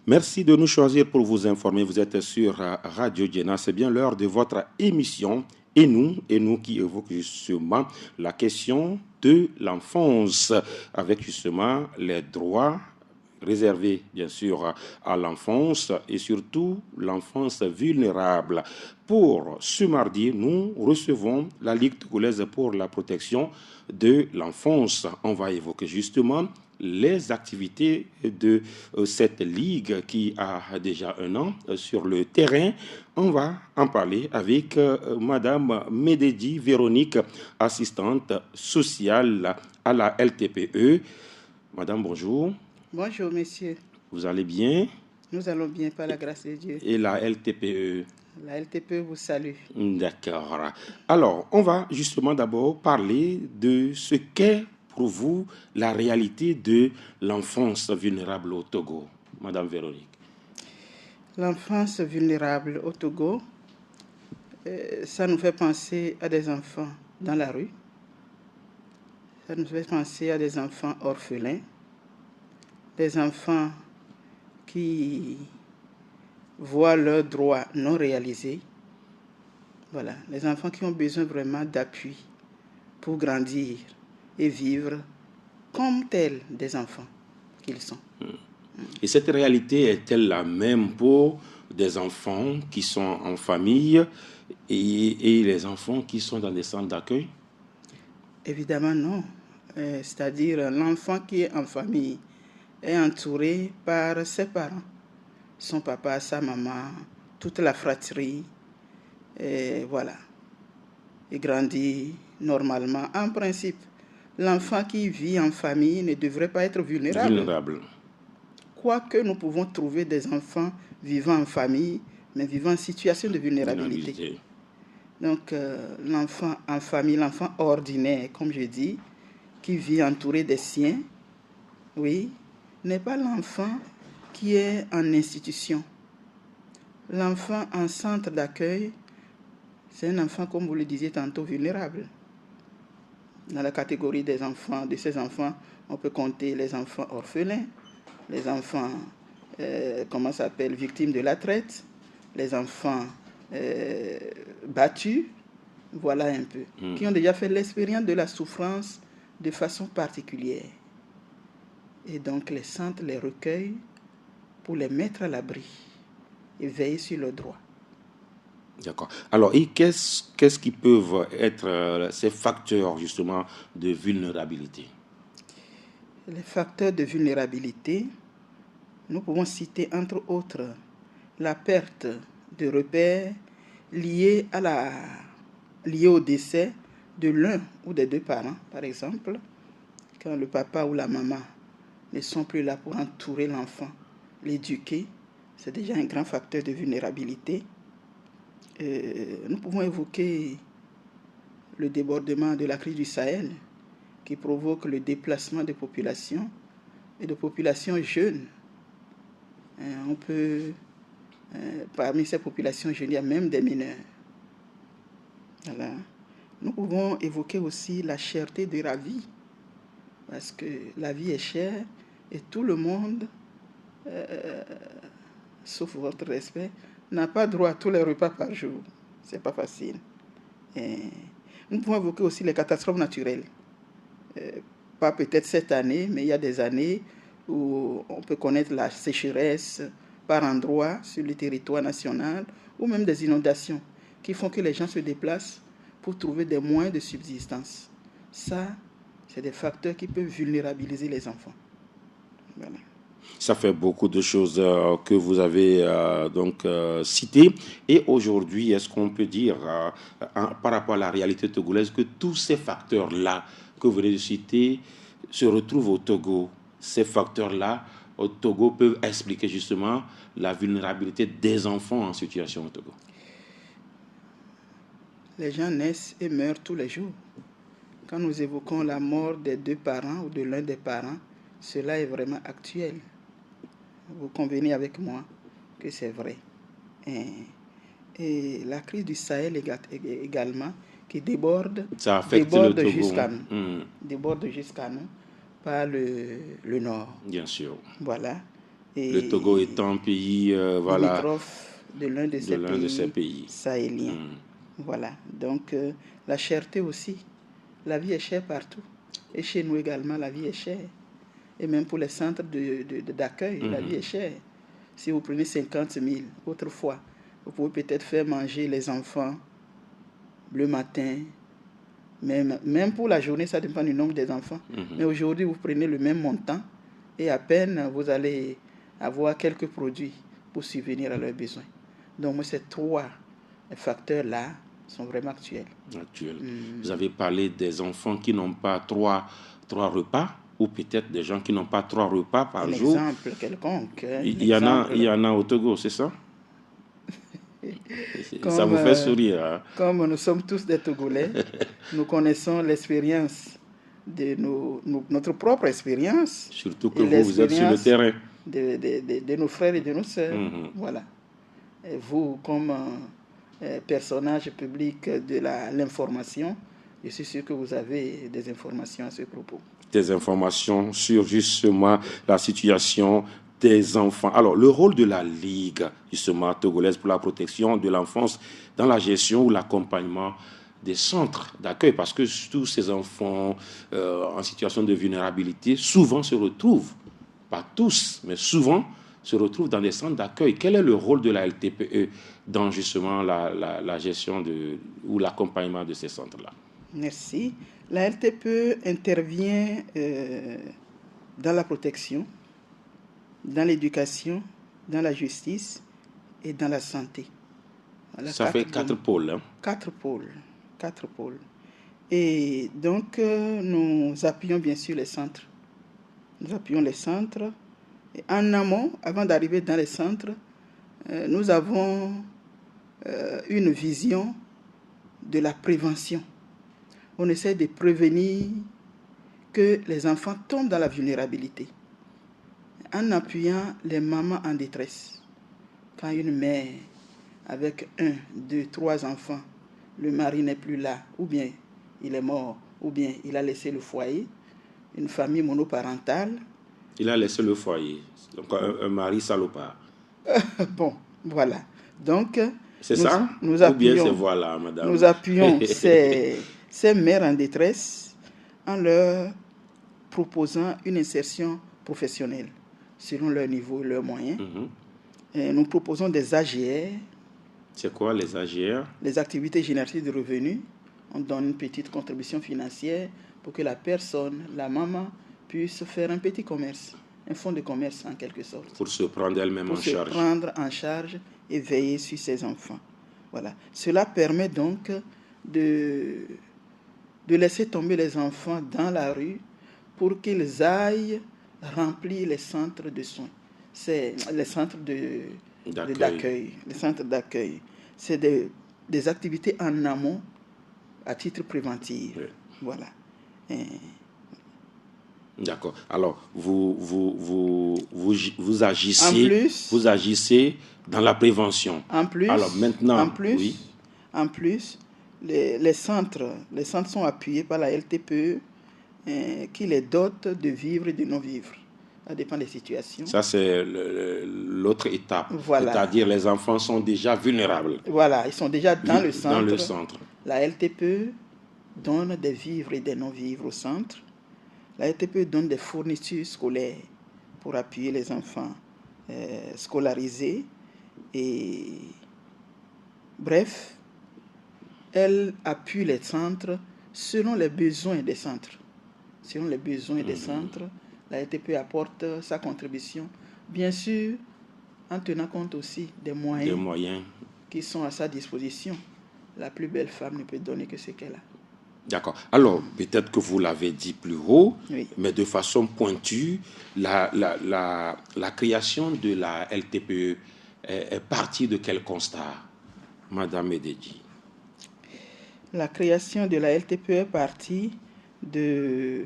Merci de nous choisir pour vous informer. Vous êtes sur Radio Djena. C'est bien l'heure de votre émission. Et nous qui évoquons justement la question de l'enfance, avec justement les droits réservés bien sûr à l'enfance et surtout l'enfance vulnérable. Pour ce mardi, nous recevons la Ligue togolaise pour la protection de l'enfance. On va évoquer justement les activités de cette ligue qui a déjà un an sur le terrain. On va en parler avec Madame Mededi Véronique, assistante sociale à la LTPE. Madame, bonjour. Bonjour, messieurs. Vous allez bien? Nous allons bien par la grâce de Dieu. Et la LTPE? La LTPE vous salue. D'accord. Alors, on va justement d'abord parler de ce qu'est pour vous la réalité de l'enfance vulnérable au Togo. Madame Véronique. L'enfance vulnérable au Togo, ça nous fait penser à des enfants dans la rue. Ça nous fait penser à des enfants orphelins, des enfants qui voient leurs droits non réalisés. Voilà, les enfants qui ont besoin vraiment d'appui pour grandir et vivre comme tels des enfants qu'ils sont. Et cette réalité est-elle la même pour des enfants qui sont en famille et les enfants qui sont dans des centres d'accueil? Évidemment non. C'est-à-dire l'enfant qui est en famille est entouré par ses parents, son papa, sa maman, toute la fratrie, et voilà. Il grandit normalement. En principe, l'enfant qui vit en famille ne devrait pas être vulnérable. Quoique nous pouvons trouver des enfants vivant en famille, mais vivant en situation de vulnérabilité. Donc, l'enfant en famille, l'enfant ordinaire, comme je dis, qui vit entouré des siens, oui, n'est pas l'enfant qui est en institution. L'enfant en centre d'accueil, c'est un enfant, comme vous le disiez tantôt, vulnérable. Dans la catégorie des enfants, de ces enfants, on peut compter les enfants orphelins, les enfants, victimes de la traite, les enfants battus, voilà un peu, qui ont déjà fait l'expérience de la souffrance de façon particulière. Et donc les centres les recueillent pour les mettre à l'abri et veiller sur leurs droits. D'accord. Alors, et qu'est-ce qui peuvent être ces facteurs justement de vulnérabilité? Les facteurs de vulnérabilité, nous pouvons citer entre autres la perte de repères liée au décès de l'un ou des deux parents, par exemple, quand le papa ou la maman ne sont plus là pour entourer l'enfant, l'éduquer, c'est déjà un grand facteur de vulnérabilité. Nous pouvons évoquer le débordement de la crise du Sahel qui provoque le déplacement des populations et de populations jeunes. On peut, parmi ces populations jeunes, il y a même des mineurs. Voilà. Nous pouvons évoquer aussi la cherté de la vie, parce que la vie est chère et tout le monde, sauf votre respect, n'a pas droit à tous les repas par jour. C'est pas facile. Et nous pouvons évoquer aussi les catastrophes naturelles. Pas peut-être cette année, mais il y a des années où on peut connaître la sécheresse par endroits sur le territoire national, ou même des inondations qui font que les gens se déplacent pour trouver des moyens de subsistance. Ça, c'est des facteurs qui peuvent vulnérabiliser les enfants. Voilà. Ça fait beaucoup de choses que vous avez citées. Et aujourd'hui, est-ce qu'on peut dire, par rapport à la réalité togolaise, que tous ces facteurs-là que vous venez de citer se retrouvent au Togo? Ces facteurs-là, au Togo, peuvent expliquer justement la vulnérabilité des enfants en situation au Togo. Les gens naissent et meurent tous les jours. Quand nous évoquons la mort des deux parents ou de l'un des parents, cela est vraiment actuel. Vous convenez avec moi que c'est vrai. Et la crise du Sahel également, qui déborde jusqu'à nous. Déborde jusqu'à nous par le nord. Bien sûr. Voilà. Et le Togo étant un pays limitrophe de l'un de ces ces pays pays sahéliens. Voilà. Donc, la cherté aussi. La vie est chère partout. Et chez nous également, la vie est chère. Et même pour les centres d'accueil, la vie est chère. Si vous prenez 50 000, autrefois, vous pouvez peut-être faire manger les enfants le matin. Même pour la journée, ça dépend du nombre des enfants. Mais aujourd'hui, vous prenez le même montant et à peine vous allez avoir quelques produits pour subvenir à leurs besoins. Donc, ces trois facteurs-là sont vraiment actuels. Vous avez parlé des enfants qui n'ont pas trois repas, ou peut-être des gens qui n'ont pas 3 repas par jour. Un exemple quelconque. Il y en a au Togo, c'est ça? Ça vous fait sourire. Hein? Comme nous sommes tous des Togolais, nous connaissons l'expérience de notre propre expérience. Surtout que vous êtes sur le terrain. De nos frères et de nos sœurs. Voilà. Et vous, comme personnage public de l'information, je suis sûr que vous avez des informations à ce propos. Des informations sur justement la situation des enfants. Alors, le rôle de la Ligue, justement, togolaise pour la protection de l'enfance dans la gestion ou l'accompagnement des centres d'accueil, parce que tous ces enfants en situation de vulnérabilité souvent se retrouvent, pas tous, mais souvent se retrouvent dans des centres d'accueil. Quel est le rôle de la LTPE dans justement la gestion ou l'accompagnement de ces centres-là? Merci. La LTPE intervient dans la protection, dans l'éducation, dans la justice et dans la santé. Voilà, ça fait 4 pôles. Hein? 4 pôles. Et donc, nous appuyons bien sûr les centres. Nous appuyons les centres. Et en amont, avant d'arriver dans les centres, nous avons une vision de la prévention. On essaie de prévenir que les enfants tombent dans la vulnérabilité en appuyant les mamans en détresse. Quand une mère avec 1, 2, 3 enfants, le mari n'est plus là, ou bien il est mort, ou bien il a laissé le foyer, une famille monoparentale. Il a laissé le foyer, donc un mari salopard. Bon, voilà. Donc, c'est ça? Nous appuyons, ou bien c'est voilà, madame. Nous appuyons ces mères en détresse en leur proposant une insertion professionnelle selon leur niveau et leurs moyens. Et nous proposons des AGR. C'est quoi les AGR? Les activités génératrices de revenus. On donne une petite contribution financière pour que la personne, la maman, puisse faire un petit commerce, un fonds de commerce en quelque sorte. Pour se prendre elle-même en charge. Pour se prendre en charge et veiller sur ses enfants. Voilà. Cela permet donc de laisser tomber les enfants dans la rue pour qu'ils aillent remplir les centres de soins. C'est les centres d'accueil. Les centres d'accueil. C'est des activités en amont à titre préventif. Oui. Voilà. D'accord. Alors, vous agissez dans la prévention. En plus, alors maintenant, en plus, les centres sont appuyés par la LTPE qui les dote de vivres et de non-vivres. Ça dépend des situations. Ça, c'est l'autre étape. Voilà. C'est-à-dire les enfants sont déjà vulnérables. Voilà, ils sont déjà dans le centre. Dans le centre. La LTPE donne des vivres et des non-vivres au centre. La LTPE donne des fournitures scolaires pour appuyer les enfants scolarisés. Et bref, elle appuie les centres selon les besoins des centres. Selon les besoins des centres, la LTPE apporte sa contribution, bien sûr, en tenant compte aussi des moyens qui sont à sa disposition. La plus belle femme ne peut donner que ce qu'elle a. D'accord. Alors, peut-être que vous l'avez dit plus haut, oui, mais de façon pointue, la création de la LTPE est partie de quel constat, Madame Mededji? La création de la LTPE est partie de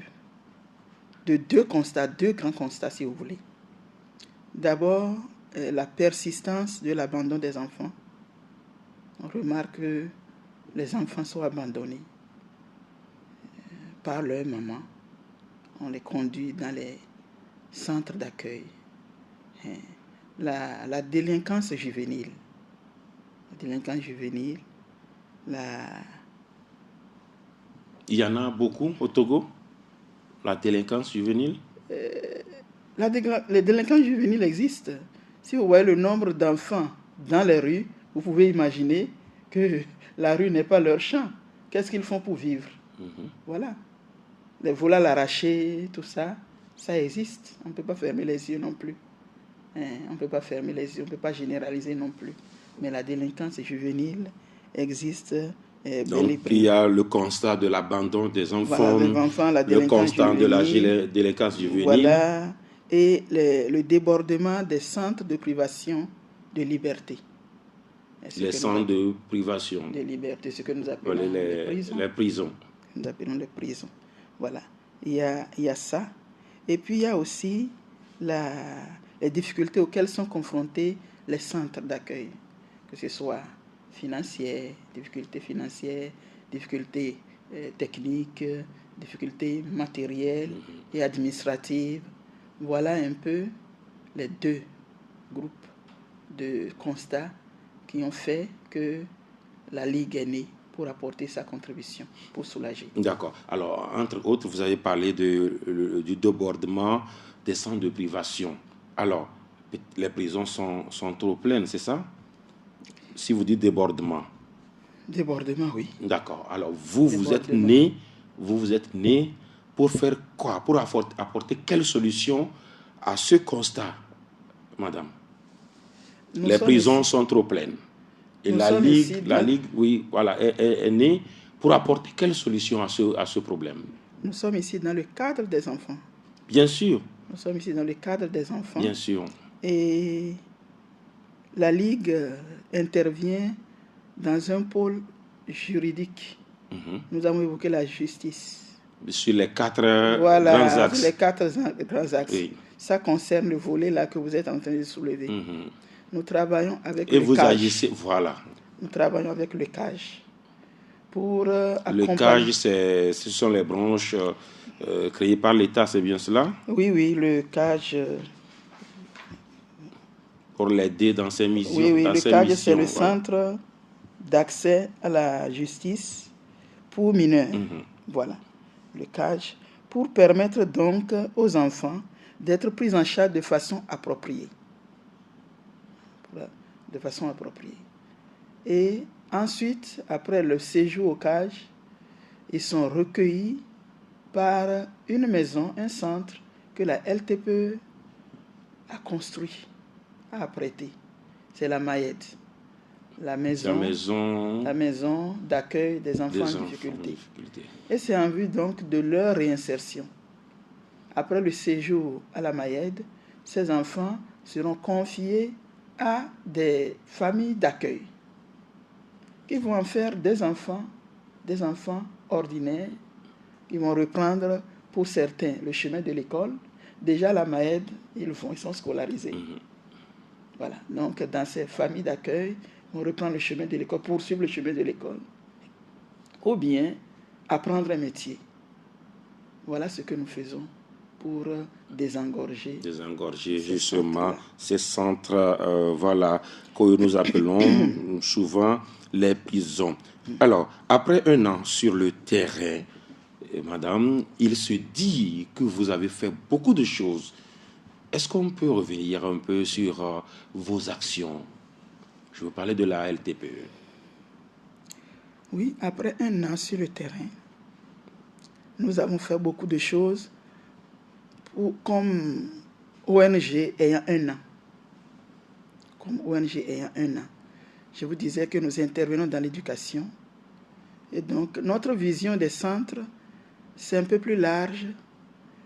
2 constats, 2 grands constats, si vous voulez. D'abord, la persistance de l'abandon des enfants. On remarque que les enfants sont abandonnés par leur maman. On les conduit dans les centres d'accueil. La délinquance juvénile. La délinquance juvénile, Il y en a beaucoup au Togo, la délinquance juvénile. Les délinquants juvéniles existent. Si vous voyez le nombre d'enfants dans les rues, vous pouvez imaginer que la rue n'est pas leur champ. Qu'est-ce qu'ils font pour vivre? Voilà. Les vols à l'arraché, tout ça, ça existe. On ne peut pas fermer les yeux non plus. On ne peut pas fermer les yeux, on ne peut pas généraliser non plus. Mais la délinquance juvénile existe. Donc, il y a le constat de l'abandon des enfants, voilà, le constat de la délinquance juvénile. Voilà, et le débordement des centres de privation de liberté. Les centres de privation de liberté, ce que nous appelons les prisons. Nous appelons les prisons. Voilà, il y a ça. Et puis, il y a aussi les difficultés auxquelles sont confrontés les centres d'accueil, que ce soit difficultés financières, difficultés techniques, difficultés matérielles et administratives. Voilà un peu les deux groupes de constats qui ont fait que la Ligue est née pour apporter sa contribution, pour soulager. D'accord. Alors, entre autres, vous avez parlé du débordement des centres de privation. Alors, les prisons sont trop pleines, c'est ça? Si vous dites débordement. Débordement, oui. D'accord. Alors, vous êtes né pour faire quoi? Pour apporter quelle solution à ce constat, madame? Les prisons sont trop pleines. Et la Ligue, oui, voilà, est née pour apporter quelle solution à ce problème? Nous sommes ici dans le cadre des enfants. Bien sûr. Nous sommes ici dans le cadre des enfants. Bien sûr. Et la Ligue intervient dans un pôle juridique. Nous avons évoqué la justice. Sur les 4 grands axes. Sur les 4 grands axes. Oui. Ça concerne le volet là que vous êtes en train de soulever. Nous travaillons avec le CAJ. Et vous agissez, voilà. Nous travaillons avec le CAJ pour accompagner. Le CAJ, ce sont les branches créées par l'État, c'est bien cela? Oui, le CAJ. Pour l'aider dans ses missions. Oui, le CAJ, c'est le Centre d'accès à la justice pour mineurs. Voilà, le CAJ, pour permettre donc aux enfants d'être pris en charge de façon appropriée. De façon appropriée. Et ensuite, après le séjour au CAJ, ils sont recueillis par une maison, un centre que la LTPE a construit, a prêté. C'est la Mayed, la maison d'accueil des enfants en difficulté. Et c'est en vue donc de leur réinsertion. Après le séjour à la Mayed, ces enfants seront confiés à des familles d'accueil qui vont en faire des enfants ordinaires qui vont reprendre pour certains le chemin de l'école. Déjà à la Mayed, ils sont scolarisés. Voilà. Donc dans ces familles d'accueil, ils vont reprendre le chemin de l'école, poursuivre le chemin de l'école. Ou bien apprendre un métier. Voilà ce que nous faisons pour désengorger justement ces centres voilà, que nous appelons souvent les prisons. Alors, après un an sur le terrain, madame, il se dit que vous avez fait beaucoup de choses. Est-ce qu'on peut revenir un peu sur vos actions? Je veux parler de la LTPE. Oui, après un an sur le terrain, nous avons fait beaucoup de choses comme ONG ayant un an. Je vous disais que nous intervenons dans l'éducation. Et donc, notre vision des centres, c'est un peu plus large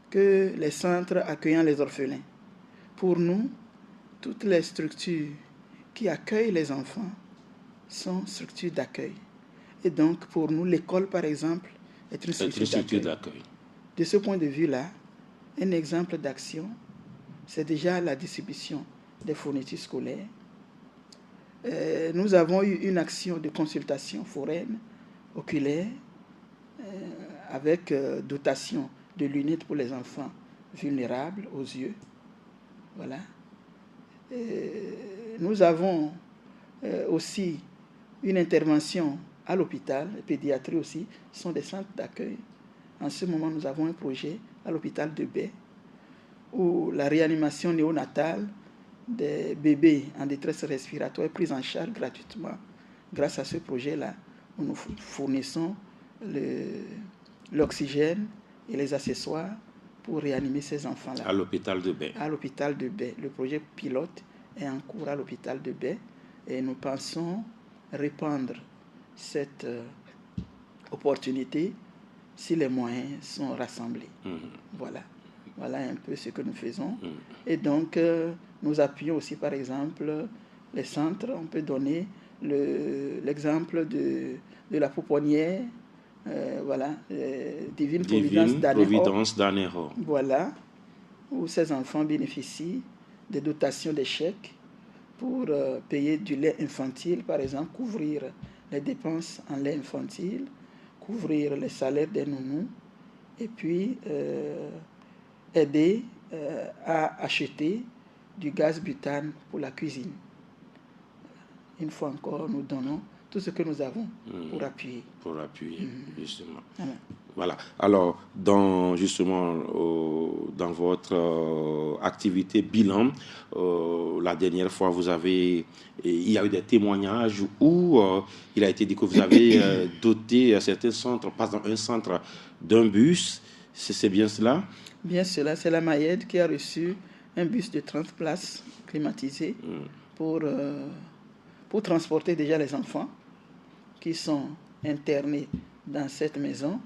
que les centres accueillant les orphelins. Pour nous, toutes les structures qui accueillent les enfants sont structures d'accueil. Et donc, pour nous, l'école, par exemple, est une structure d'accueil. De ce point de vue-là, un exemple d'action, c'est déjà la distribution des fournitures scolaires. Nous avons eu une action de consultation foraine, oculaire, avec dotation de lunettes pour les enfants vulnérables aux yeux. Voilà. Nous avons aussi une intervention à l'hôpital, la pédiatrie aussi, ce sont des centres d'accueil. En ce moment, nous avons un projet à l'hôpital de Baie où la réanimation néonatale des bébés en détresse respiratoire est prise en charge gratuitement. Grâce à ce projet-là, nous fournissons l'oxygène et les accessoires pour réanimer ces enfants-là. À l'hôpital de Baie. À l'hôpital de Baie. Le projet pilote est en cours à l'hôpital de Baie et nous pensons répandre cette opportunité si les moyens sont rassemblés. Voilà un peu ce que nous faisons. Et donc, nous appuyons aussi, par exemple, les centres. On peut donner l'exemple de la pouponnière, Divine Providence d'Anéro. Voilà, où ces enfants bénéficient des dotations des chèques pour payer du lait infantile, par exemple, couvrir les dépenses en lait infantile, couvrir les salaires des nounous, et puis aider à acheter du gaz butane pour la cuisine. Une fois encore, nous donnons tout ce que nous avons pour appuyer. Pour appuyer, justement. Voilà. Alors, dans votre activité bilan, la dernière fois, il y a eu des témoignages où il a été dit que vous avez doté certains centres, par exemple un centre d'un bus. C'est bien cela? Bien cela, c'est la Mayed qui a reçu un bus de 30 places climatisé pour transporter déjà les enfants qui sont internés dans cette maison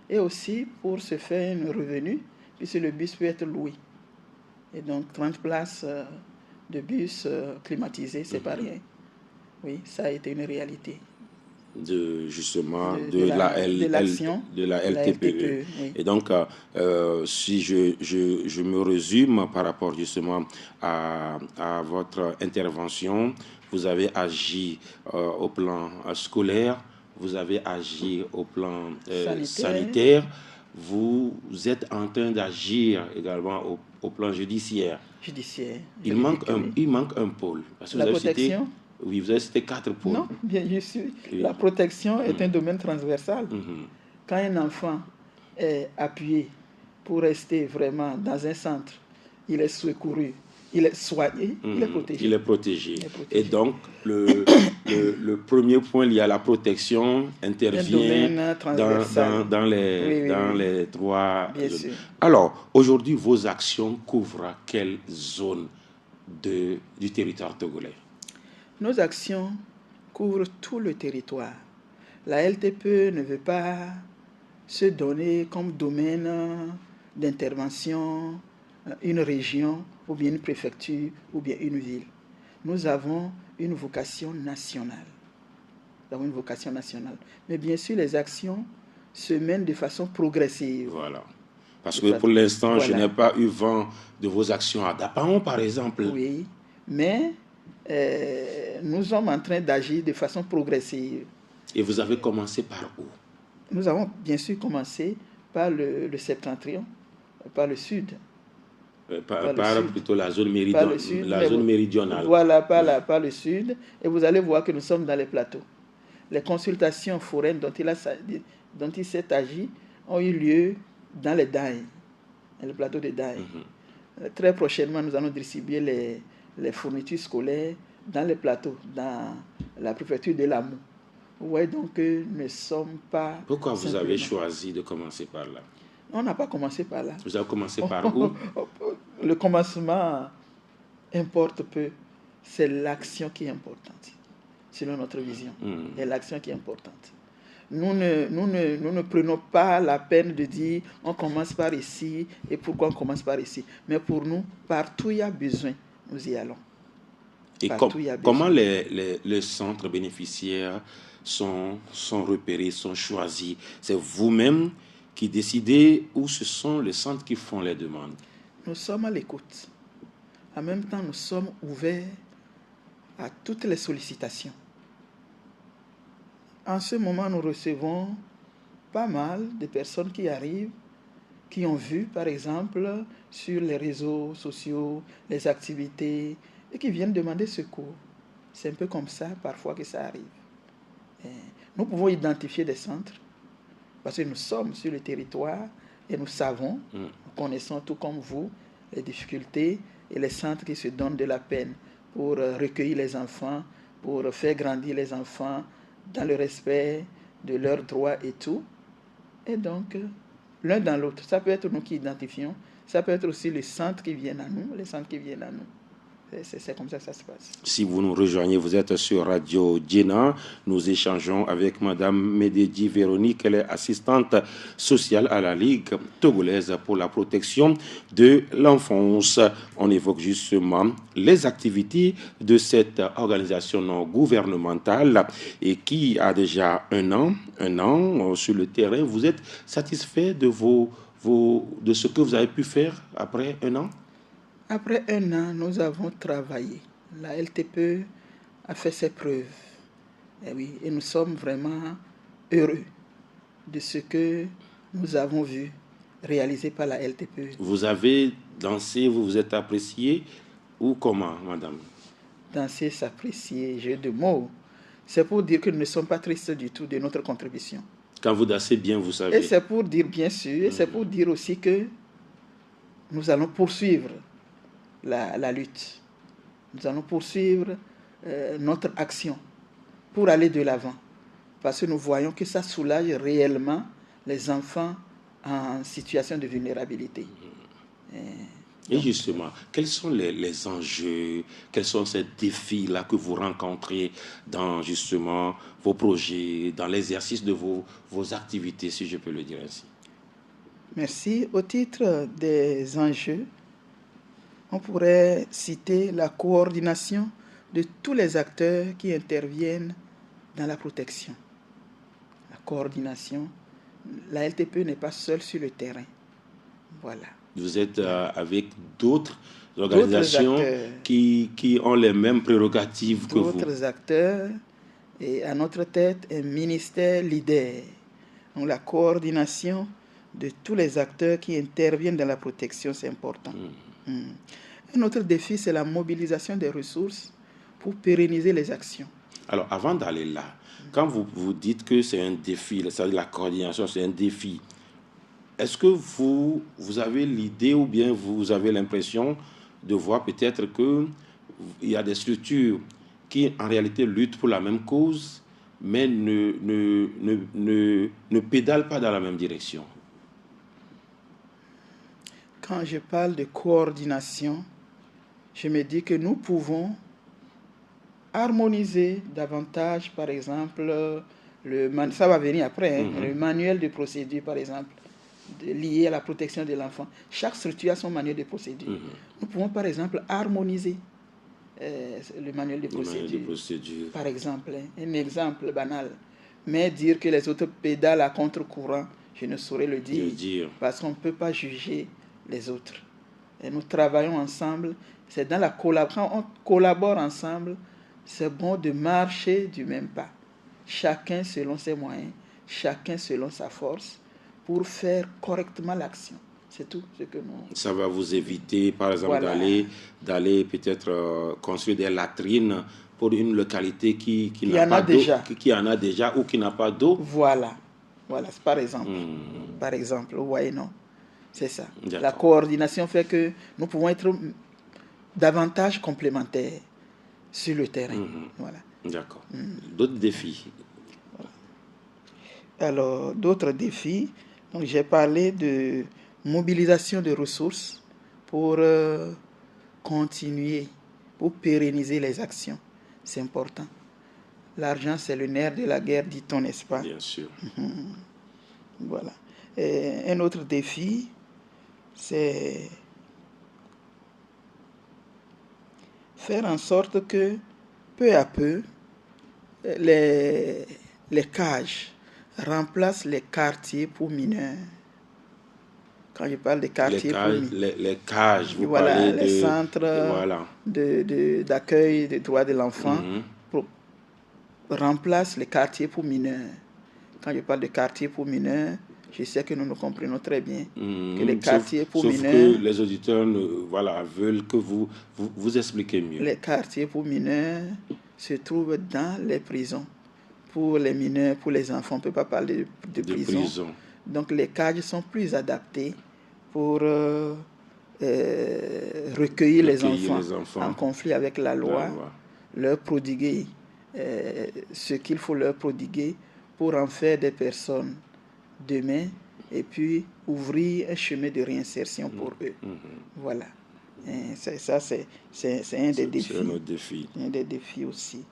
et aussi pour se faire un revenu puisque le bus peut être loué. Et donc 30 places de bus climatisés, c'est pas rien. Oui, ça a été une réalité. De la LTPE. Oui. Et donc, si je me résume par rapport justement à votre intervention, vous avez agi au plan scolaire, vous avez agi au plan sanitaire, vous êtes en train d'agir également au plan judiciaire. Il manque un pôle. Parce que la protection. Oui, vous avez cité 4 pôles. Non, bien sûr. Oui. La protection est un domaine transversal. Quand un enfant est appuyé pour rester vraiment dans un centre, il est secouru, il est soigné, il est protégé. Il est protégé. Et donc, le premier point lié à la protection intervient dans les 3 zones. Alors, aujourd'hui, vos actions couvrent quelle zone du territoire togolais? Nos actions couvrent tout le territoire. La LTPE ne veut pas se donner comme domaine d'intervention une région ou bien une préfecture ou bien une ville. Nous avons une vocation nationale. Mais bien sûr, les actions se mènent de façon progressive. Voilà. Parce que pour l'instant, je n'ai pas eu vent de vos actions à Dapaon, par exemple. Oui, mais nous sommes en train d'agir de façon progressive. Et vous avez commencé par où? Nous avons bien sûr commencé par le septentrion, par le sud. Plutôt la zone méridionale. Voilà, par le sud. Et vous allez voir que nous sommes dans les plateaux. Les consultations foraines dont il s'est agi ont eu lieu dans les Daïs, le plateau de Daïs. Très prochainement, nous allons distribuer les fournitures scolaires dans les plateaux, dans la préfecture de Lamou. Vous voyez donc que nous ne sommes pas... Pourquoi vous avez choisi de commencer par là? On n'a pas commencé par là. Vous avez commencé par où? Le commencement importe peu. C'est l'action qui est importante, selon notre vision. C'est l'action qui est importante. Nous ne prenons pas la peine de dire on commence par ici et pourquoi on commence par ici. Mais pour nous, partout il y a besoin, nous y allons. Et comment les centres bénéficiaires sont repérés, sont choisis? C'est vous-même qui décidez ou ce sont les centres qui font les demandes? Nous sommes à l'écoute. En même temps, nous sommes ouverts à toutes les sollicitations. En ce moment, nous recevons pas mal de personnes qui arrivent, qui ont vu, par exemple, sur les réseaux sociaux, les activités et qui viennent demander secours. C'est un peu comme ça, parfois, que ça arrive. Nous pouvons identifier des centres, parce que nous sommes sur le territoire et nous savons, nous connaissons tout comme vous, les difficultés et les centres qui se donnent de la peine pour recueillir les enfants, pour faire grandir les enfants dans le respect de leurs droits et tout. Et donc, l'un dans l'autre, ça peut être nous qui identifions, ça peut être aussi les centres qui viennent à nous, les centres qui viennent à nous. C'est comme ça que ça se passe. Si vous nous rejoignez, vous êtes sur Radio Djena. Nous échangeons avec Madame Mededi Véronique. Elle est assistante sociale à la Ligue togolaise pour la protection de l'enfance. On évoque justement les activités de cette organisation non gouvernementale et qui a déjà un an sur le terrain. Vous êtes satisfait de de ce que vous avez pu faire après un an? Après un an, nous avons travaillé. La LTPE a fait ses preuves. Et nous sommes vraiment heureux de ce que nous avons vu réalisé par la LTPE. Vous avez dansé, vous vous êtes apprécié ou comment, madame? Danser, s'apprécier, jeu de mots. C'est pour dire que nous ne sommes pas tristes du tout de notre contribution. Quand vous dansez bien, vous savez. Et c'est pour dire, bien sûr, et c'est pour dire aussi que nous allons poursuivre la lutte. Nous allons poursuivre notre action pour aller de l'avant. Parce que nous voyons que ça soulage réellement les enfants en situation de vulnérabilité. Et justement, quels sont les enjeux, quels sont ces défis-là que vous rencontrez dans justement vos projets, dans l'exercice de vos activités, si je peux le dire ainsi? Merci. Au titre des enjeux, on pourrait citer la coordination de tous les acteurs qui interviennent dans la protection. La coordination, la LTPE n'est pas seule sur le terrain. Voilà. Vous êtes avec d'autres organisations qui ont les mêmes prérogatives que vous. D'autres acteurs, et à notre tête, un ministère leader. Donc la coordination de tous les acteurs qui interviennent dans la protection, c'est important. Un autre défi, c'est la mobilisation des ressources pour pérenniser les actions. Alors, avant d'aller là, quand vous dites que c'est un défi, c'est-à-dire la coordination, c'est un défi, est-ce que vous avez l'idée ou bien vous avez l'impression de voir peut-être qu'il y a des structures qui, en réalité, luttent pour la même cause, mais ne pédalent pas dans la même direction? Quand je parle de coordination, je me dis que nous pouvons harmoniser davantage, par exemple, ça va venir après, le manuel de procédure, par exemple, lié à la protection de l'enfant. Chaque structure a son manuel de procédure. Nous pouvons, par exemple, harmoniser le manuel de procédure. Par exemple, un exemple banal. Mais dire que les autres pédalent à contre-courant, je ne saurais le dire. Parce qu'on ne peut pas juger les autres. Et nous travaillons ensemble. C'est dans la collaboration. Quand on collabore ensemble, c'est bon de marcher du même pas. Chacun selon ses moyens, chacun selon sa force, pour faire correctement l'action. C'est tout ce que nous... Ça va vous éviter, par exemple, d'aller peut-être construire des latrines pour une localité qui n'a pas d'eau, qui en a déjà ou qui n'a pas d'eau. Voilà, par exemple. Par exemple, vous voyez, non? C'est ça. La coordination fait que nous pouvons être davantage complémentaires sur le terrain. Voilà. D'accord. D'autres défis? Alors, d'autres défis. Donc, j'ai parlé de mobilisation de ressources pour continuer, pour pérenniser les actions. C'est important. L'argent, c'est le nerf de la guerre, dit-on, n'est-ce pas? Bien sûr. Voilà. Et un autre défi, c'est faire en sorte que, peu à peu, les cages remplacent les quartiers pour mineurs. Quand je parle de quartiers pour mineurs, les cages, vous parlez les centres d'accueil des droits de l'enfant remplacent les quartiers pour mineurs. Quand je parle de quartiers pour mineurs, Je sais que nous nous comprenons très bien. Que les Sauf, quartiers pour sauf mineurs... que les auditeurs veulent que vous expliquez mieux. Les quartiers pour mineurs se trouvent dans les prisons. Pour les mineurs, pour les enfants, on ne peut pas parler de prison. Donc les cages sont plus adaptées pour recueillir les enfants en conflit avec la loi. Leur prodiguer ce qu'il faut leur prodiguer pour en faire des personnes demain et puis ouvrir un chemin de réinsertion pour eux. Voilà. Et ça, c'est un des défis. C'est un autre défi. Un des défis aussi.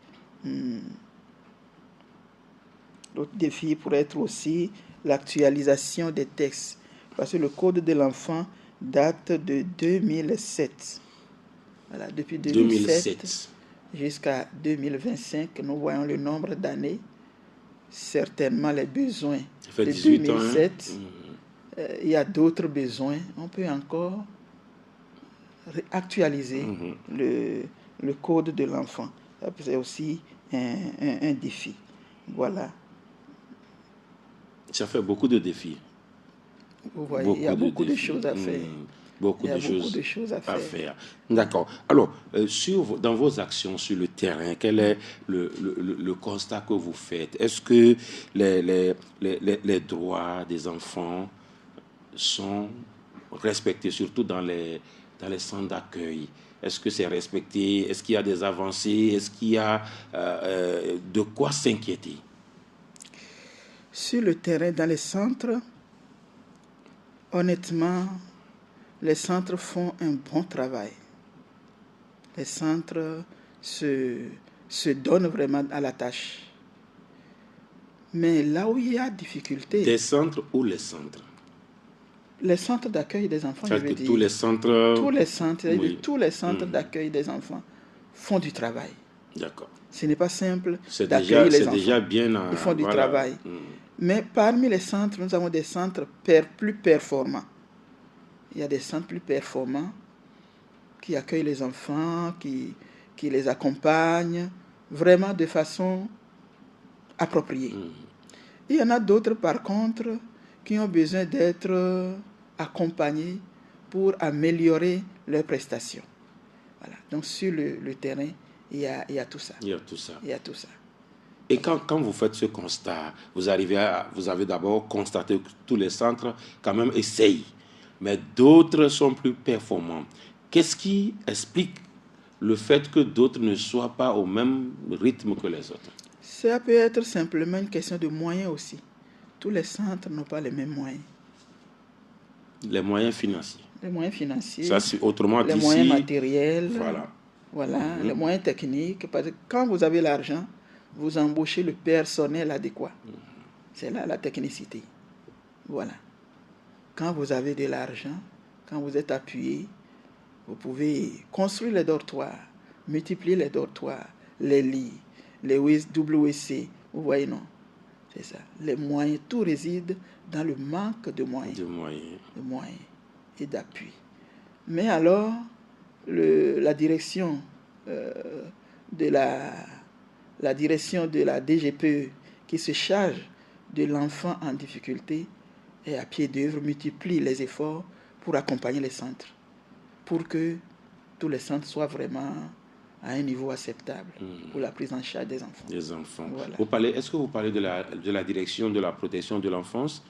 L'autre défi pourrait être aussi l'actualisation des textes. Parce que le Code de l'enfant date de 2007. Voilà, depuis 2007. Jusqu'à 2025, nous voyons le nombre d'années, certainement les besoins. Ça fait de 2007, il y a d'autres besoins. On peut encore actualiser le code de l'enfant. C'est aussi un défi. Voilà. Ça fait beaucoup de défis. Vous voyez, il y a beaucoup de choses à faire. Beaucoup de choses à faire. D'accord. Alors, dans vos actions sur le terrain, quel est le constat que vous faites? Est-ce que les droits des enfants sont respectés, surtout dans les centres d'accueil? Est-ce que c'est respecté? Est-ce qu'il y a des avancées? Est-ce qu'il y a de quoi s'inquiéter? Sur le terrain, dans les centres, honnêtement, les centres font un bon travail. Les centres se donnent vraiment à la tâche. Mais là où il y a difficulté... Des centres ou les centres? Les centres d'accueil des enfants, je veux dire. Tous les centres... Tous les centres d'accueil des enfants font du travail. D'accord. Ce n'est pas simple d'accueillir les enfants. C'est déjà bien... Ils font du travail. Mais parmi les centres, nous avons des centres plus performants. Il y a des centres plus performants qui accueillent les enfants, qui les accompagnent vraiment de façon appropriée. Il y en a d'autres, par contre, qui ont besoin d'être accompagnés pour améliorer leurs prestations. Voilà. Donc, sur le terrain, il y a tout ça. Il y a tout ça. Et quand vous faites ce constat, vous avez d'abord constaté que tous les centres, quand même, essayent. Mais d'autres sont plus performants. Qu'est-ce qui explique le fait que d'autres ne soient pas au même rythme que les autres? Ça peut être simplement une question de moyens aussi. Tous les centres n'ont pas les mêmes moyens. Les moyens financiers. Les moyens financiers. Ça, c'est autrement dit. Les moyens matériels. Voilà. Les moyens techniques. Parce que quand vous avez l'argent, vous embauchez le personnel adéquat. C'est là la technicité. Voilà. Quand vous avez de l'argent, quand vous êtes appuyé, vous pouvez construire les dortoirs, multiplier les dortoirs, les lits, les WC, vous voyez, non? C'est ça. Les moyens, tout réside dans le manque de moyens. De moyens et d'appui. Mais alors, la direction de la direction de la DGPE qui se charge de l'enfant en difficulté et à pied d'œuvre multiplie les efforts pour accompagner les centres, pour que tous les centres soient vraiment à un niveau acceptable pour la prise en charge des enfants. Voilà. Est-ce que vous parlez de la direction de la protection de l'enfance?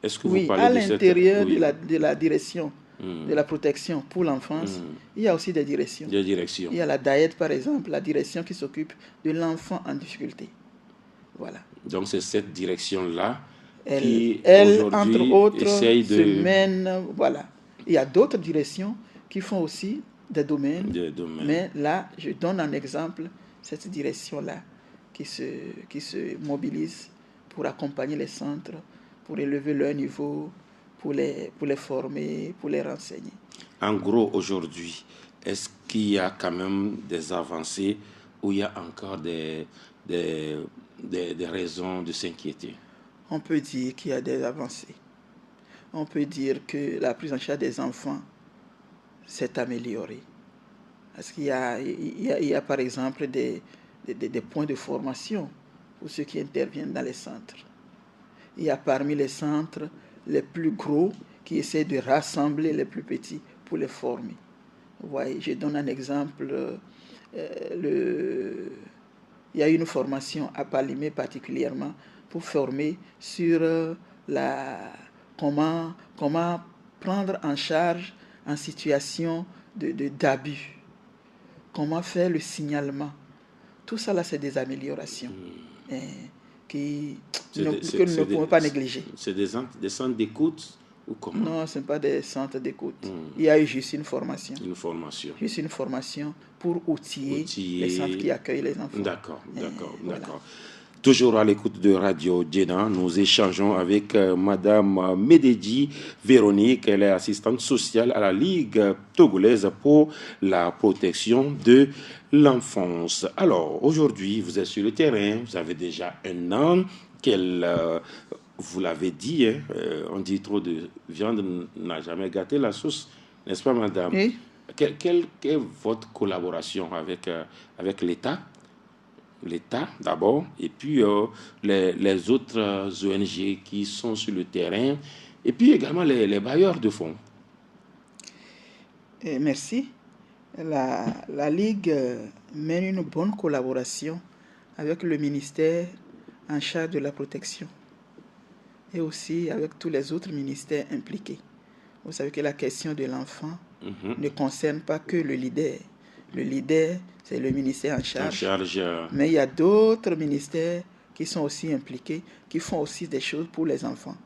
Est-ce que oui, vous parlez à l'intérieur de la direction de la protection pour l'enfance, il y a aussi des directions. Il y a la DAED, par exemple, la direction qui s'occupe de l'enfant en difficulté. Voilà. Donc c'est cette direction-là elle entre autres, se mène... Voilà. Il y a d'autres directions qui font aussi des domaines. Mais là, je donne un exemple, cette direction-là qui se mobilise pour accompagner les centres, pour élever leur niveau, pour les former, pour les renseigner. En gros, aujourd'hui, est-ce qu'il y a quand même des avancées ou il y a encore des raisons de s'inquiéter? On peut dire qu'il y a des avancées. On peut dire que la prise en charge des enfants s'est améliorée. Parce qu'il y a par exemple des points de formation pour ceux qui interviennent dans les centres. il y a parmi les centres les plus gros qui essaient de rassembler les plus petits pour les former. Vous voyez, je donne un exemple. Il y a une formation à Palimé particulièrement pour former sur comment prendre en charge en situation d'abus, comment faire le signalement. Tout ça, là, c'est des améliorations que nous ne pouvons pas négliger. C'est des centres d'écoute ou comment? Non, ce ne sont pas des centres d'écoute. Il y a eu juste une formation. Une formation. Juste une formation pour outiller les centres qui accueillent les enfants. D'accord. Toujours à l'écoute de Radio Djena, nous échangeons avec Madame Mededji Véronique. Elle est assistante sociale à la Ligue togolaise pour la protection de l'enfance. Alors, aujourd'hui, vous êtes sur le terrain, vous avez déjà un an vous l'avez dit, on dit trop de viande n'a jamais gâté la sauce, n'est-ce pas, madame? Oui. Quelle est votre collaboration avec l'État? L'État d'abord, et puis les autres ONG qui sont sur le terrain, et puis également les bailleurs de fonds. Merci. La Ligue mène une bonne collaboration avec le ministère en charge de la protection et aussi avec tous les autres ministères impliqués. Vous savez que la question de l'enfant ne concerne pas que le leader. Le leader, c'est le ministère en charge. Mais il y a d'autres ministères qui sont aussi impliqués, qui font aussi des choses pour les enfants.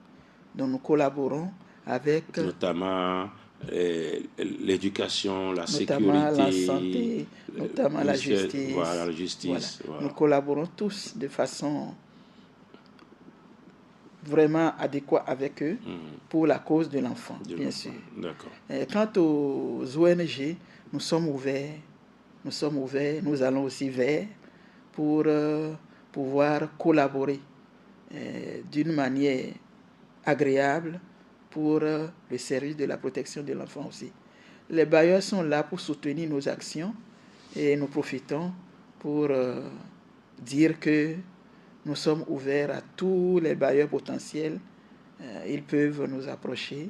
Donc nous collaborons avec... Notamment l'éducation, la sécurité, la santé, notamment la justice. Voilà, la justice. Voilà. Nous collaborons tous de façon vraiment adéquate avec eux pour la cause de l'enfant, bien sûr. D'accord. Quant aux ONG, nous sommes ouverts, nous allons aussi vers pour pouvoir collaborer d'une manière agréable pour le service de la protection de l'enfant aussi. Les bailleurs sont là pour soutenir nos actions et nous profitons pour dire que nous sommes ouverts à tous les bailleurs potentiels. Ils peuvent nous approcher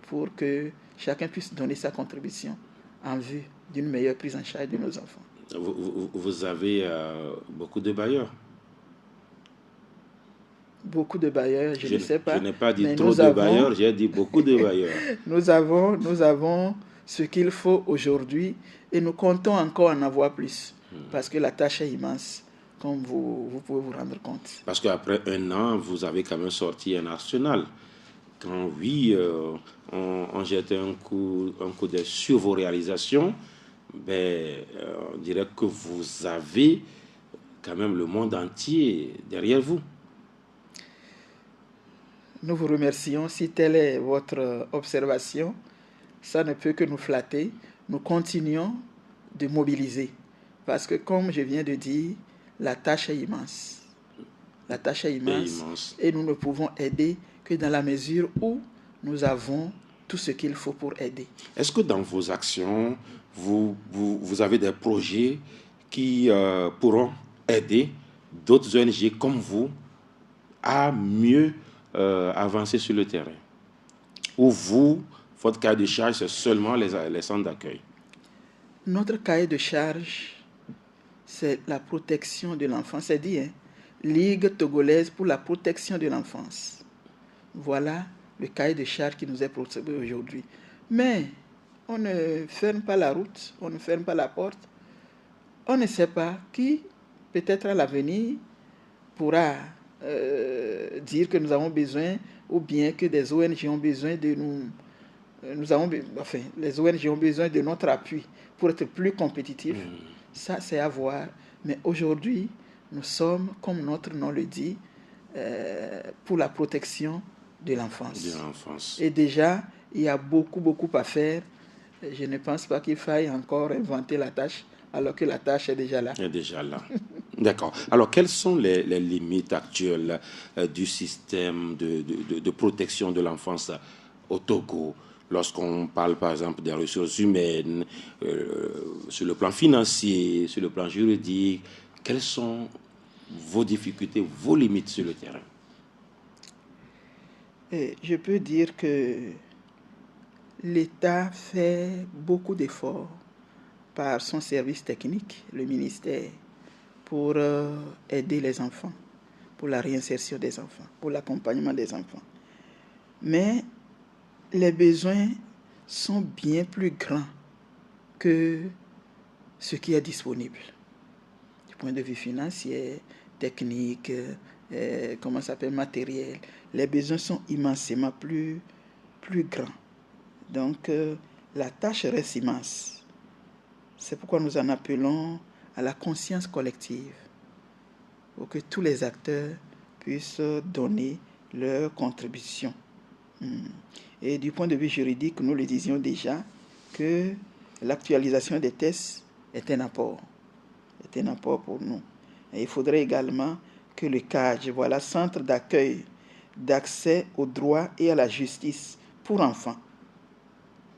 pour que chacun puisse donner sa contribution en vue d'une meilleure prise en charge de nos enfants. Vous avez beaucoup de bailleurs? Beaucoup de bailleurs, je ne sais pas. Je n'ai pas dit trop de bailleurs, j'ai dit beaucoup de bailleurs. Nous avons ce qu'il faut aujourd'hui et nous comptons encore en avoir plus parce que la tâche est immense, comme vous pouvez vous rendre compte. Parce qu'après un an, vous avez quand même sorti un arsenal. Quand oui, on jette un coup d'œil sur vos réalisations, on dirait que vous avez quand même le monde entier derrière vous. Nous vous remercions. Si telle est votre observation, ça ne peut que nous flatter. Nous continuons de mobiliser. Parce que, comme je viens de dire, la tâche est immense. La tâche est immense. Et nous ne pouvons aider que dans la mesure où nous avons tout ce qu'il faut pour aider. Est-ce que dans vos actions, vous avez des projets qui pourront aider d'autres ONG comme vous à mieux avancer sur le terrain? Ou votre cahier de charge, c'est seulement les centres d'accueil? Notre cahier de charge, c'est la protection de l'enfance. C'est dit, Ligue togolaise pour la protection de l'enfance. Voilà le cahier de charge qui nous est proposé aujourd'hui. Mais on ne ferme pas la route, on ne ferme pas la porte. On ne sait pas qui, peut-être à l'avenir, pourra dire que nous avons besoin, ou bien que des ONG ont besoin de nous. Les ONG ont besoin de notre appui pour être plus compétitifs. Ça, c'est à voir. Mais aujourd'hui, nous sommes, comme notre nom le dit, pour la protection de l'enfance. Et déjà, il y a beaucoup à faire. Je ne pense pas qu'il faille encore inventer la tâche, alors que la tâche est déjà là. D'accord. Alors, quelles sont les limites actuelles du système de protection de l'enfance au Togo, lorsqu'on parle, par exemple, des ressources humaines, sur le plan financier, sur le plan juridique? Quelles sont vos difficultés, vos limites sur le terrain? Et je peux dire que l'État fait beaucoup d'efforts par son service technique, le ministère, pour aider les enfants, pour la réinsertion des enfants, pour l'accompagnement des enfants. Mais les besoins sont bien plus grands que ce qui est disponible. Du point de vue financier, technique, matériel, les besoins sont immensément plus grands. Donc, la tâche reste immense. C'est pourquoi nous en appelons à la conscience collective, pour que tous les acteurs puissent donner leur contribution. Et du point de vue juridique, nous le disions déjà, que l'actualisation des tests est un apport pour nous. Et il faudrait également que le CAJ, Centre d'accueil, d'accès aux droits et à la justice pour enfants.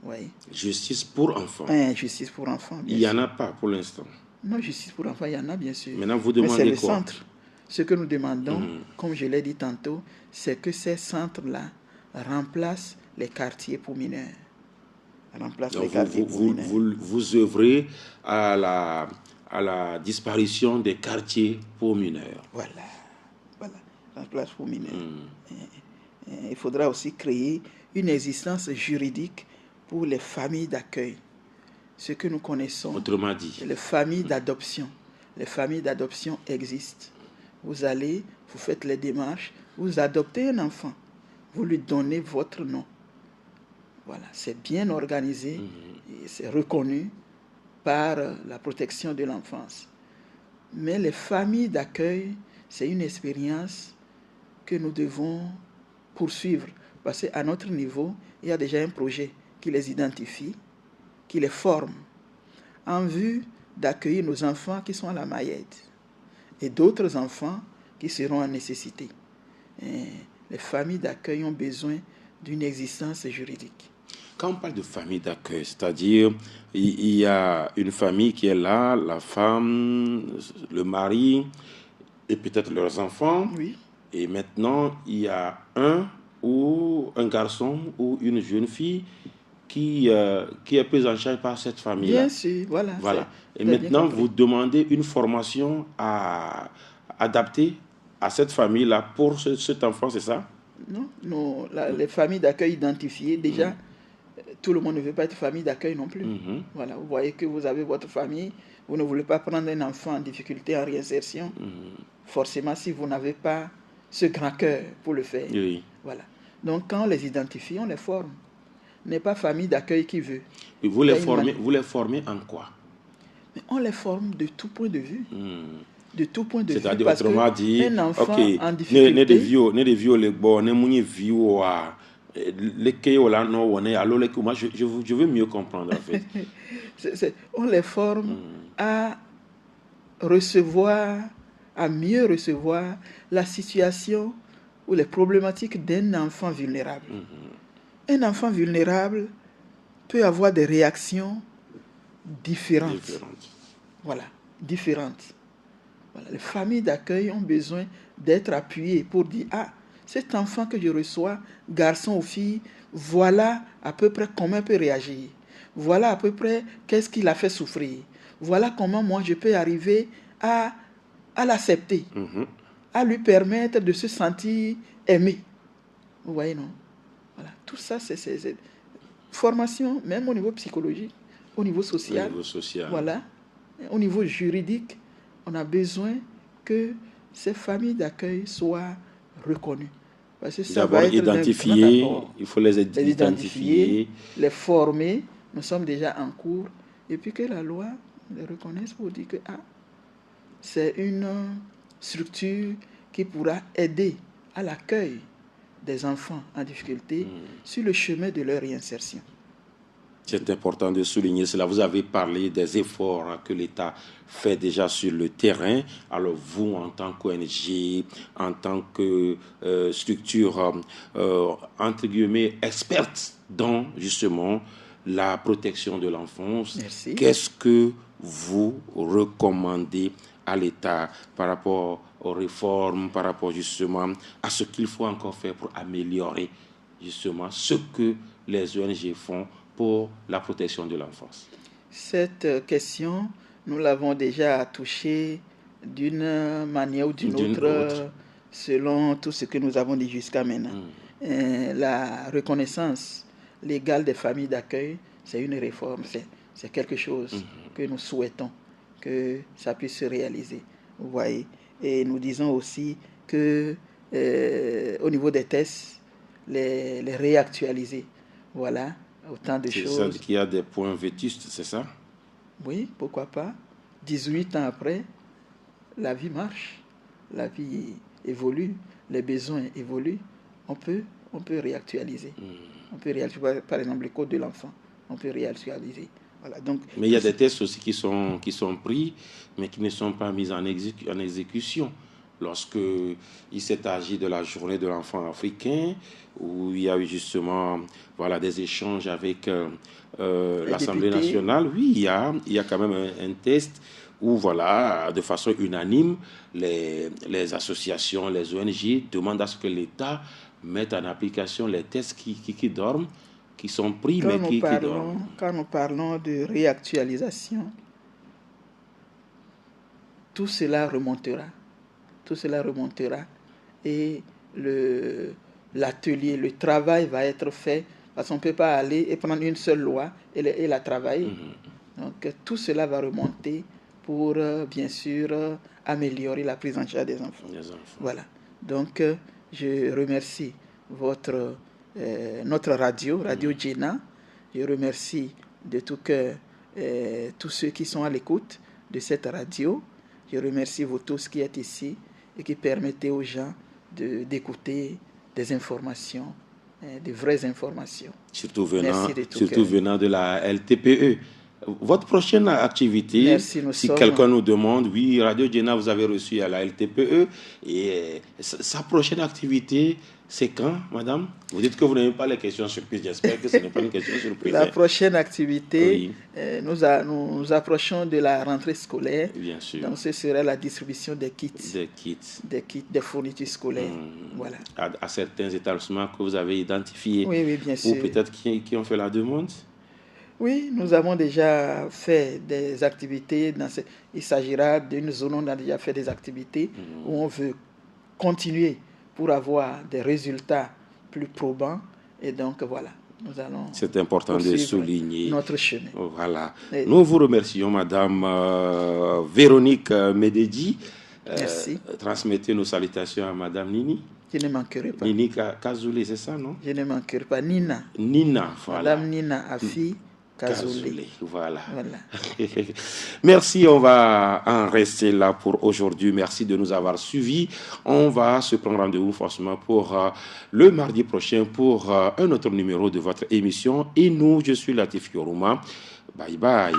Oui. Justice pour enfants. Justice pour enfants. Il n'y en a pas pour l'instant. Non, justice pour enfants, il y en a bien sûr. Maintenant, vous demandez mais c'est quoi? Le centre. Ce que nous demandons, comme je l'ai dit tantôt, c'est que ces centres-là remplacent les quartiers pour mineurs. Vous œuvrez à la disparition des quartiers pour mineurs. Voilà. Remplace pour mineurs. Il faudra aussi créer une existence juridique pour les familles d'accueil. Ce que nous connaissons, autrement dit, les familles d'adoption. Les familles d'adoption existent. Vous allez, vous faites les démarches, vous adoptez un enfant, vous lui donnez votre nom. Voilà, c'est bien organisé et c'est reconnu par la protection de l'enfance. Mais les familles d'accueil, c'est une expérience que nous devons poursuivre parce qu'à notre niveau, il y a déjà un projet qui les identifie, qui les forme en vue d'accueillir nos enfants qui sont à la Mayette et d'autres enfants qui seront en nécessité. Et les familles d'accueil ont besoin d'une existence juridique. Quand on parle de famille d'accueil, c'est-à-dire il y a une famille qui est là, la femme, le mari et peut-être leurs enfants. Oui. Et maintenant, il y a un garçon ou une jeune fille qui est prise en charge par cette famille-là. Bien sûr, voilà. Et maintenant, vous demandez une formation adaptée à cette famille-là pour cet enfant, c'est ça? Non, les familles d'accueil identifiées, déjà, tout le monde ne veut pas être famille d'accueil non plus. Voilà, vous voyez que vous avez votre famille, vous ne voulez pas prendre un enfant en difficulté en réinsertion. Forcément, si vous n'avez pas ce grand cœur pour le faire. Oui. Voilà. Donc, quand on les identifie, on les forme. N'est pas famille d'accueil qui veut. Et vous les formez en quoi? Mais on les forme de tout point de vue. De tout point de vue. C'est-à-dire, autrement dit, un enfant en difficulté... ne de viol bon, ne mouni viol les keyola non on est alors moi je veux mieux comprendre en fait. On les forme à recevoir, à mieux recevoir la situation ou les problématiques d'un enfant vulnérable. Un enfant vulnérable peut avoir des réactions différentes. Voilà, différentes. Voilà. Les familles d'accueil ont besoin d'être appuyées pour dire cet enfant que je reçois, garçon ou fille, voilà à peu près comment il peut réagir. Voilà à peu près qu'est-ce qui l'a fait souffrir. Voilà comment moi je peux arriver à l'accepter, à lui permettre de se sentir aimé. Vous voyez, non? Voilà. Tout ça, c'est formation, même au niveau psychologique, au niveau social. Voilà. Au niveau juridique, on a besoin que ces familles d'accueil soient reconnues. Parce que ça d'abord va être identifier, il faut les identifier, les former. Nous sommes déjà en cours. Et puis que la loi les reconnaisse pour dire que c'est une structure qui pourra aider à l'accueil des enfants en difficulté sur le chemin de leur réinsertion. C'est important de souligner cela. Vous avez parlé des efforts que l'État fait déjà sur le terrain. Alors vous, en tant qu'ONG, en tant que structure, entre guillemets, experte dans justement la protection de l'enfance, qu'est-ce que vous recommandez à l'État par rapport aux réformes, par rapport justement à ce qu'il faut encore faire pour améliorer justement ce que les ONG font pour la protection de l'enfance? Cette question, nous l'avons déjà touchée d'une manière ou d'une autre, selon tout ce que nous avons dit jusqu'à maintenant. La reconnaissance légale des familles d'accueil, c'est une réforme, c'est quelque chose que nous souhaitons que ça puisse se réaliser. Vous voyez. Et nous disons aussi que au niveau des tests, les réactualiser. Voilà, autant de choses. C'est ça qu'il y a des points vétustes, c'est ça? Oui, pourquoi pas. 18 ans après, la vie marche, la vie évolue, les besoins évoluent. On peut réactualiser. On peut réactualiser, par exemple, le code de l'enfant. On peut réactualiser. Voilà, donc, mais il y a des tests aussi qui sont pris, mais qui ne sont pas mis en exécution. Lorsque il s'est agi de la journée de l'enfant africain, où il y a eu justement des échanges avec l'Assemblée nationale, oui, il y a quand même un test où, de façon unanime, les associations, les ONG demandent à ce que l'État mette en application les tests qui dorment, qui sont pris, mais qui dorment. Quand nous parlons de réactualisation, tout cela remontera. Et l'atelier, le travail va être fait, parce qu'on ne peut pas aller et prendre une seule loi et la travailler. Donc tout cela va remonter pour bien sûr améliorer la prise en charge des enfants. Voilà. Donc je remercie notre radio Djena. Je remercie de tout cœur tous ceux qui sont à l'écoute de cette radio. Je remercie vous tous qui êtes ici et qui permettez aux gens d'écouter des informations, de vraies informations. Surtout venant de la LTPE. Votre prochaine activité, si quelqu'un nous demande, oui, Radio Djena, vous avez reçu à la LTPE, et sa prochaine activité, c'est quand, madame? Vous dites que vous n'aimez pas les questions surprises, j'espère que ce n'est pas une question surprise. La prochaine activité, nous approchons de la rentrée scolaire. Bien sûr. Donc ce serait la distribution des kits. Des fournitures scolaires. Voilà. À certains établissements que vous avez identifiés. Oui, bien sûr. Ou peut-être qui ont fait la demande? Oui, nous avons déjà fait des activités. Il s'agira d'une zone où on a déjà fait des activités où on veut continuer pour avoir des résultats plus probants. Et donc, voilà, nous allons... C'est important de souligner notre chemin. Voilà. Nous vous remercions, Madame Véronique Mededi. Merci. Transmettez nos salutations à Madame Nini. Je ne manquerai pas. Nini Kazoulé, c'est ça, non? Je ne manquerai pas. Nina, voilà. Madame Nina Afi Kazoulé. Voilà. Merci, on va en rester là pour aujourd'hui. Merci de nous avoir suivis. On va se prendre rendez-vous forcément pour le mardi prochain pour un autre numéro de votre émission. Et nous, je suis Latif Yorouma. Bye bye.